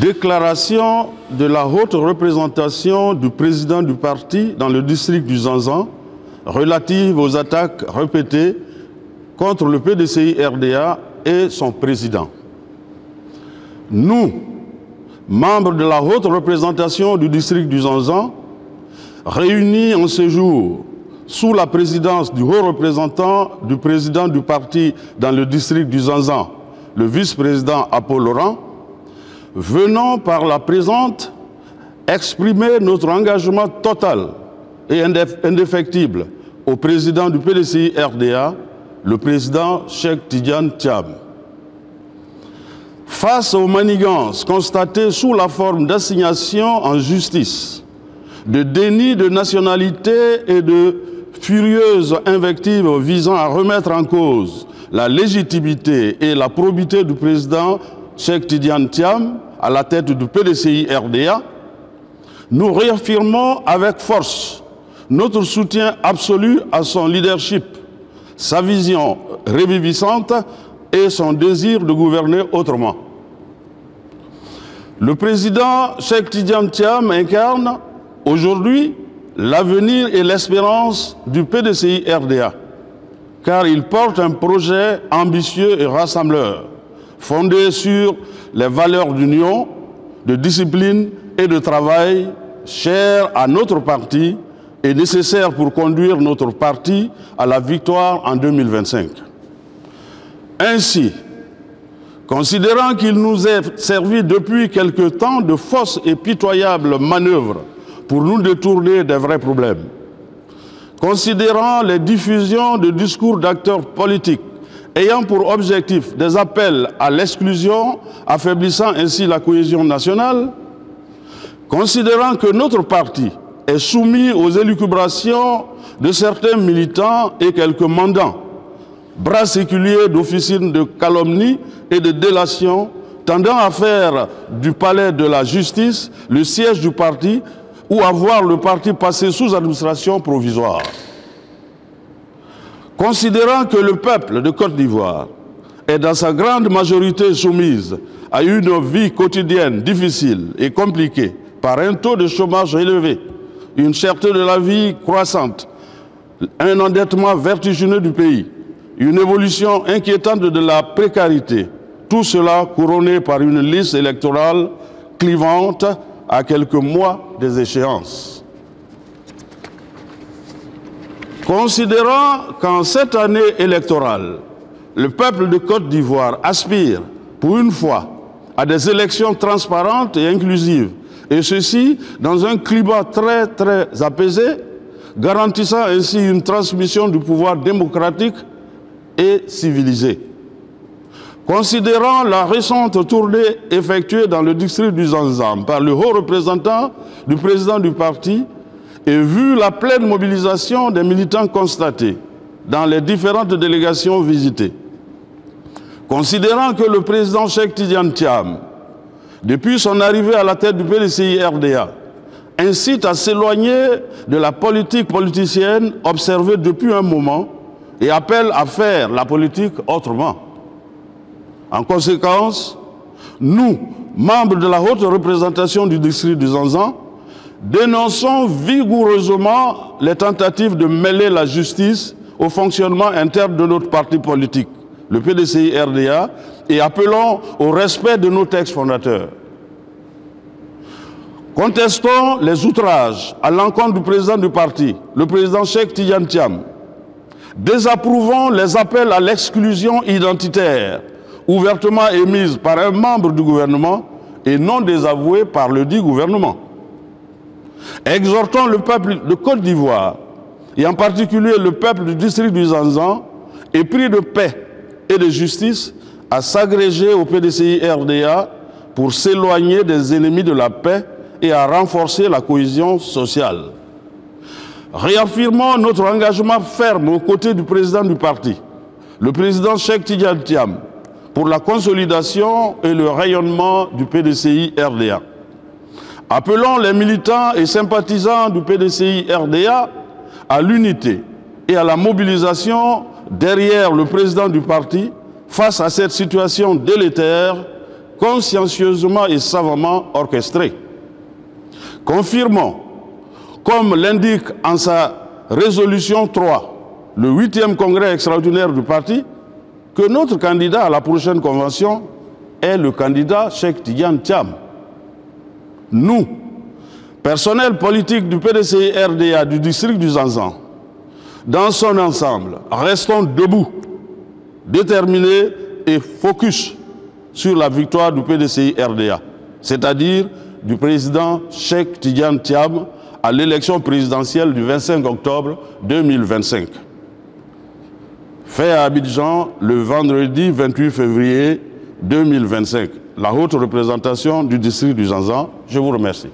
Déclaration de la haute représentation du président du parti dans le district du Zanzan relative aux attaques répétées contre le PDCI-RDA et son président. Nous, membres de la haute représentation du district du Zanzan, réunis en ce jour sous la présidence du haut représentant du président du parti dans le district du Zanzan, le vice-président Apo Laurent, venons par la présente exprimer notre engagement total et indéfectible au président du PDCI-RDA, le président Cheikh Tidiane Thiam. Face aux manigances constatées sous la forme d'assignation en justice, de déni de nationalité et de furieuses invectives visant à remettre en cause la légitimité et la probité du président Cheikh Tidiane Thiam à la tête du PDCI-RDA, nous réaffirmons avec force notre soutien absolu à son leadership, sa vision reviviscente et son désir de gouverner autrement. Le président Cheikh Tidiane Thiam incarne aujourd'hui l'avenir et l'espérance du PDCI-RDA, car il porte un projet ambitieux et rassembleur, fondé sur les valeurs d'union, de discipline et de travail chères à notre parti et nécessaires pour conduire notre parti à la victoire en 2025. Ainsi, considérant qu'il nous est servi depuis quelque temps de fausses et pitoyables manœuvres pour nous détourner des vrais problèmes, considérant les diffusions de discours d'acteurs politiques ayant pour objectif des appels à l'exclusion, affaiblissant ainsi la cohésion nationale, considérant que notre parti est soumis aux élucubrations de certains militants et quelques mandants, bras séculiers d'officines de calomnie et de délation, tendant à faire du palais de la justice le siège du parti ou à voir le parti passer sous administration provisoire. Considérant que le peuple de Côte d'Ivoire est dans sa grande majorité soumise à une vie quotidienne difficile et compliquée par un taux de chômage élevé, une cherté de la vie croissante, un endettement vertigineux du pays, une évolution inquiétante de la précarité, tout cela couronné par une liste électorale clivante à quelques mois des échéances. Considérant qu'en cette année électorale, le peuple de Côte d'Ivoire aspire, pour une fois, à des élections transparentes et inclusives, et ceci dans un climat très apaisé, garantissant ainsi une transmission du pouvoir démocratique et civilisé. Considérant la récente tournée effectuée dans le district du Zanzan par le haut représentant du président du parti, et vu la pleine mobilisation des militants constatés dans les différentes délégations visitées, considérant que le président Cheikh Tidiane Thiam, depuis son arrivée à la tête du PDCI-RDA, incite à s'éloigner de la politique politicienne observée depuis un moment et appelle à faire la politique autrement. En conséquence, nous, membres de la haute représentation du district du Zanzan, dénonçons vigoureusement les tentatives de mêler la justice au fonctionnement interne de notre parti politique, le PDCI-RDA, et appelons au respect de nos textes fondateurs. Contestons les outrages à l'encontre du président du parti, le président Cheikh Tidiane Thiam. Désapprouvons les appels à l'exclusion identitaire, ouvertement émise par un membre du gouvernement et non désavouée par le dit gouvernement. Exhortons le peuple de Côte d'Ivoire, et en particulier le peuple du district du Zanzan, épris de paix et de justice, à s'agréger au PDCI-RDA pour s'éloigner des ennemis de la paix et à renforcer la cohésion sociale. Réaffirmons notre engagement ferme aux côtés du président du parti, le président Cheikh Tidiane Thiam, pour la consolidation et le rayonnement du PDCI-RDA. Appelons les militants et sympathisants du PDCI-RDA à l'unité et à la mobilisation derrière le président du parti face à cette situation délétère consciencieusement et savamment orchestrée. Confirmons, comme l'indique en sa résolution 3, le 8e congrès extraordinaire du parti, que notre candidat à la prochaine convention est le candidat Cheikh Tidiane Thiam. Nous, personnel politique du PDCI-RDA du district du Zanzan, dans son ensemble, restons debout, déterminés et focus sur la victoire du PDCI-RDA, c'est-à-dire du président Cheikh Tidiane Thiam à l'élection présidentielle du 25 octobre 2025. Fait à Abidjan le vendredi 28 février 2025. La haute représentation du district du Zanzan, je vous remercie.